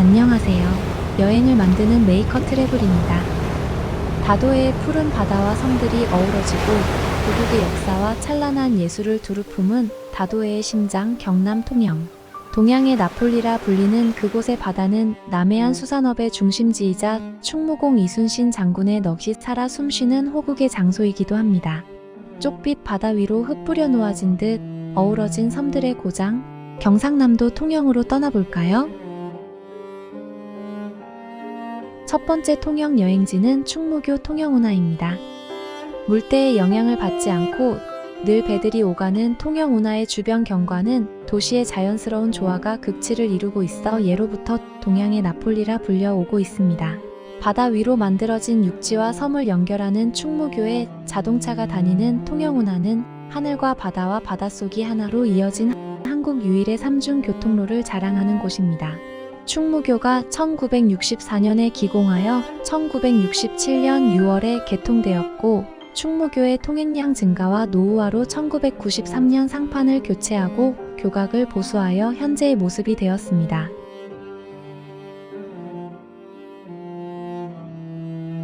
안녕하세요. 여행을 만드는 메이커 트래블입니다. 다도해의 푸른 바다와 섬들이 어우러지고 고국의 역사와 찬란한 예술을 두루 품은 다도해의 심장 경남 통영. 동양의 나폴리라 불리는 그곳의 바다는 남해안 수산업의 중심지이자 충무공 이순신 장군의 넋이 살아 숨쉬는 호국의 장소이기도 합니다. 쪽빛 바다 위로 흩뿌려 놓아진 듯 어우러진 섬들의 고장, 경상남도 통영으로 떠나볼까요? 첫 번째 통영 여행지는 충무교 통영운하입니다. 물때의 영향을 받지 않고 늘 배들이 오가는 통영운하의 주변 경관은 도시의 자연스러운 조화가 극치를 이루고 있어 예로부터 동양의 나폴리라 불려오고 있습니다. 바다 위로 만들어진 육지와 섬을 연결하는 충무교에 자동차가 다니는 통영운하는 하늘과 바다와 바닷속이 하나로 이어진 한국 유일의 삼중 교통로를 자랑하는 곳입니다. 충무교가 1964년에 기공하여 1967년 6월에 개통되었고 충무교의 통행량 증가와 노후화로 1993년 상판을 교체하고 교각을 보수하여 현재의 모습이 되었습니다.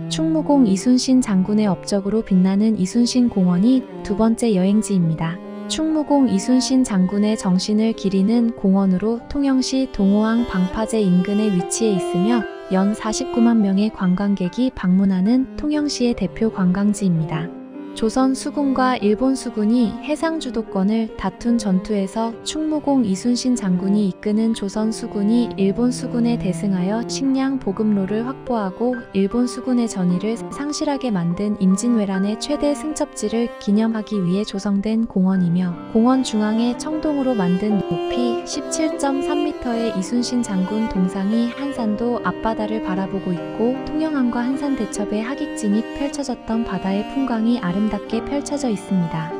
충무공 이순신 장군의 업적으로 빛나는 이순신 공원이 두 번째 여행지입니다. 충무공 이순신 장군의 정신을 기리는 공원으로 통영시 동호항 방파제 인근에 위치해 있으며 연 49만 명의 관광객이 방문하는 통영시의 대표 관광지입니다. 조선 수군과 일본 수군이 해상 주도권을 다툰 전투에서 충무공 이순신 장군이 이끄는 조선 수군이 일본 수군에 대승하여 식량 보급로를 확보하고 일본 수군의 전의를 상실하게 만든 임진왜란의 최대 승첩지를 기념하기 위해 조성된 공원이며 공원 중앙에 청동으로 만든 높이 17.3m의 이순신 장군 동상이 한산도 앞바다를 바라보고 있고 통영항과 한산대첩의 하객진이 펼쳐졌던 바다의 풍광이 아름답게 펼쳐져 있습니다.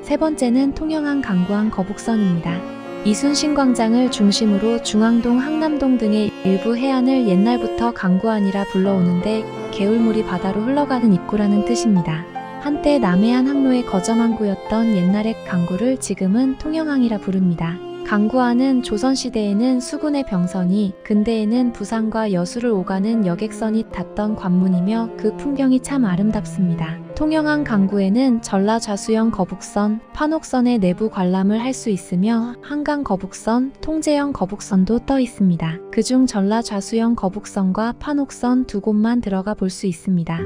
세 번째는 통영항 강구항 거북선입니다. 이순신 광장을 중심으로 중앙동, 항남동 등의 일부 해안을 옛날부터 강구안이라 불러오는데 개울물이 바다로 흘러가는 입구라는 뜻입니다. 한때 남해안 항로의 거점항구였던 옛날의 강구를 지금은 통영항이라 부릅니다. 강구안은 조선시대에는 수군의 병선이, 근대에는 부산과 여수를 오가는 여객선이 탔던 관문이며 그 풍경이 참 아름답습니다. 통영항 강구에는 전라좌수형 거북선, 판옥선의 내부 관람을 할 수 있으며 한강 거북선, 통제형 거북선도 떠 있습니다. 그중 전라좌수형 거북선과 판옥선 두 곳만 들어가 볼 수 있습니다.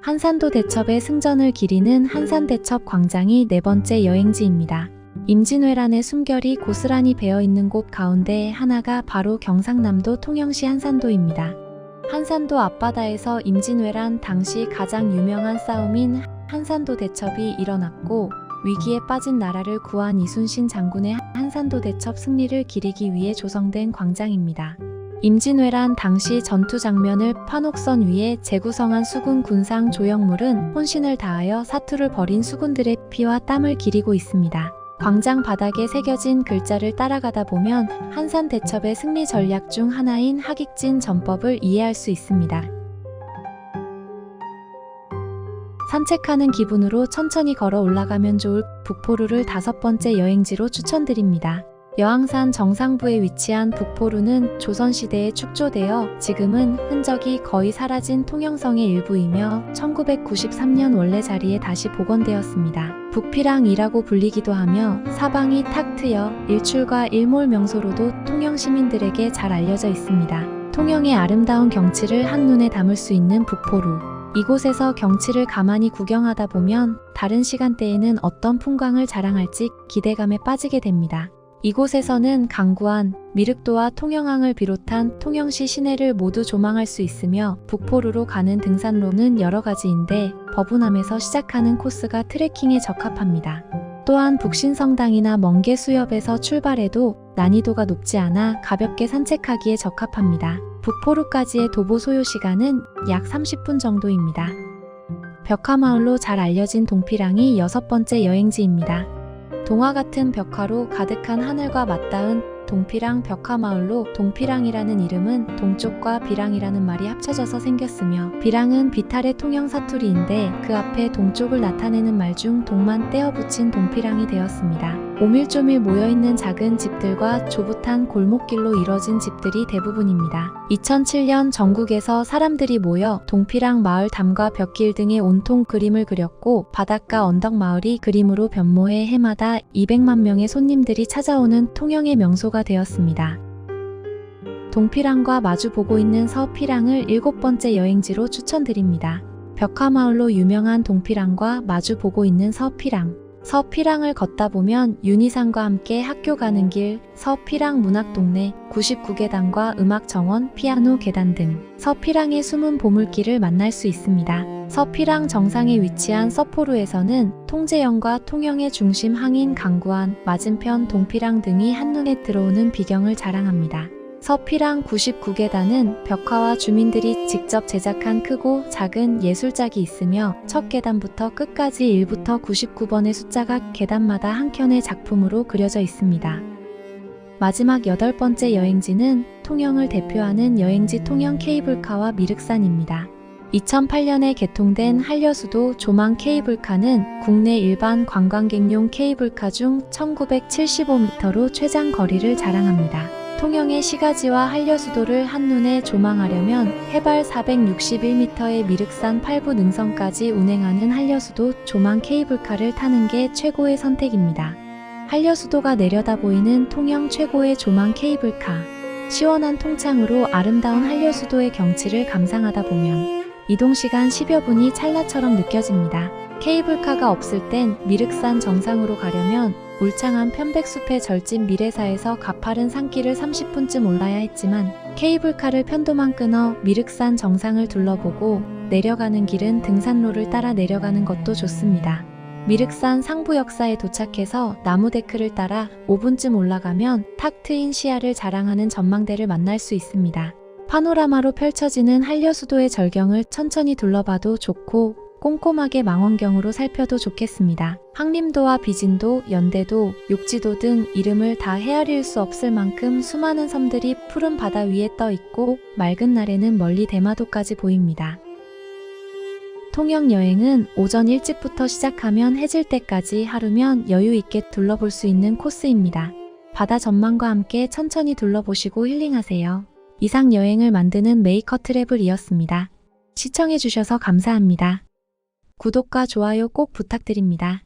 한산도 대첩의 승전을 기리는 한산대첩 광장이 네 번째 여행지입니다. 임진왜란의 숨결이 고스란히 배어있는 곳 가운데 하나가 바로 경상남도 통영시 한산도입니다. 한산도 앞바다에서 임진왜란 당시 가장 유명한 싸움인 한산도 대첩이 일어났고 위기에 빠진 나라를 구한 이순신 장군의 한산도 대첩 승리를 기리기 위해 조성된 광장입니다. 임진왜란 당시 전투 장면을 판옥선 위에 재구성한 수군 군상 조형물은 혼신을 다하여 사투를 벌인 수군들의 피와 땀을 기리고 있습니다. 광장 바닥에 새겨진 글자를 따라가다 보면 한산대첩의 승리 전략 중 하나인 하객진 전법을 이해할 수 있습니다. 산책하는 기분으로 천천히 걸어 올라가면 좋을 북포루를 다섯 번째 여행지로 추천드립니다. 여항산 정상부에 위치한 북포루는 조선시대에 축조되어 지금은 흔적이 거의 사라진 통영성의 일부이며 1993년 원래 자리에 다시 복원되었습니다. 북피랑이라고 불리기도 하며 사방이 탁 트여 일출과 일몰 명소로도 통영 시민들에게 잘 알려져 있습니다. 통영의 아름다운 경치를 한눈에 담을 수 있는 북포루. 이곳에서 경치를 가만히 구경하다 보면 다른 시간대에는 어떤 풍광을 자랑할지 기대감에 빠지게 됩니다. 이곳에서는 강구안, 미륵도와 통영항을 비롯한 통영시 시내를 모두 조망할 수 있으며 북포루로 가는 등산로는 여러 가지인데 버분함에서 시작하는 코스가 트레킹에 적합합니다. 또한 북신성당이나 멍게수협에서 출발해도 난이도가 높지 않아 가볍게 산책하기에 적합합니다. 북포루까지의 도보 소요 시간은 약 30분 정도입니다. 벽화마을로 잘 알려진 동피랑이 여섯 번째 여행지입니다. 동화 같은 벽화로 가득한 하늘과 맞닿은 동피랑 벽화마을로 동피랑이라는 이름은 동쪽과 비랑이라는 말이 합쳐져서 생겼으며 비랑은 비탈의 통영 사투리인데 그 앞에 동쪽을 나타내는 말 중 동만 떼어 붙인 동피랑이 되었습니다. 오밀조밀 모여있는 작은 집들과 조붓한 골목길로 이뤄진 집들이 대부분입니다. 2007년 전국에서 사람들이 모여 동피랑 마을 담과 벽길 등의 온통 그림을 그렸고 바닷가 언덕 마을이 그림으로 변모해 해마다 200만 명의 손님들이 찾아오는 통영의 명소가 되었습니다. 동피랑과 마주 보고 있는 서피랑을 7번째 여행지로 추천드립니다. 벽화마을로 유명한 동피랑과 마주 보고 있는 서피랑. 서피랑을 걷다 보면 윤희상과 함께 학교 가는 길, 서피랑 문학동네, 99계단과 음악정원, 피아노 계단 등 서피랑의 숨은 보물길을 만날 수 있습니다. 서피랑 정상에 위치한 서포루에서는 통제역과 통영의 중심 항인 강구안, 맞은편 동피랑 등이 한눈에 들어오는 비경을 자랑합니다. 서피랑 99계단은 벽화와 주민들이 직접 제작한 크고 작은 예술작이 있으며 첫 계단부터 끝까지 1부터 99번의 숫자가 계단마다 한 켠의 작품으로 그려져 있습니다. 마지막 8번째 여행지는 통영을 대표하는 여행지 통영 케이블카와 미륵산입니다. 2008년에 개통된 한려수도 조망 케이블카는 국내 일반 관광객용 케이블카 중 1975m로 최장 거리를 자랑합니다. 통영의 시가지와 한려수도를 한눈에 조망하려면 해발 461m의 미륵산 8부 능선까지 운행하는 한려수도 조망 케이블카를 타는 게 최고의 선택입니다. 한려수도가 내려다 보이는 통영 최고의 조망 케이블카. 시원한 통창으로 아름다운 한려수도의 경치를 감상하다 보면 이동시간 10여 분이 찰나처럼 느껴집니다. 케이블카가 없을 땐 미륵산 정상으로 가려면 울창한 편백숲의 절집 미래사에서 가파른 산길을 30분쯤 올라야 했지만 케이블카를 편도만 끊어 미륵산 정상을 둘러보고 내려가는 길은 등산로를 따라 내려가는 것도 좋습니다. 미륵산 상부역사에 도착해서 나무데크를 따라 5분쯤 올라가면 탁 트인 시야를 자랑하는 전망대를 만날 수 있습니다. 파노라마로 펼쳐지는 한려수도의 절경을 천천히 둘러봐도 좋고 꼼꼼하게 망원경으로 살펴도 좋겠습니다. 항림도와 비진도, 연대도, 욕지도 등 이름을 다 헤아릴 수 없을 만큼 수많은 섬들이 푸른 바다 위에 떠 있고 맑은 날에는 멀리 대마도까지 보입니다. 통영 여행은 오전 일찍부터 시작하면 해질 때까지 하루면 여유 있게 둘러볼 수 있는 코스입니다. 바다 전망과 함께 천천히 둘러보시고 힐링하세요. 이상 여행을 만드는 메이커 트래블이었습니다. 시청해주셔서 감사합니다. 구독과 좋아요 꼭 부탁드립니다.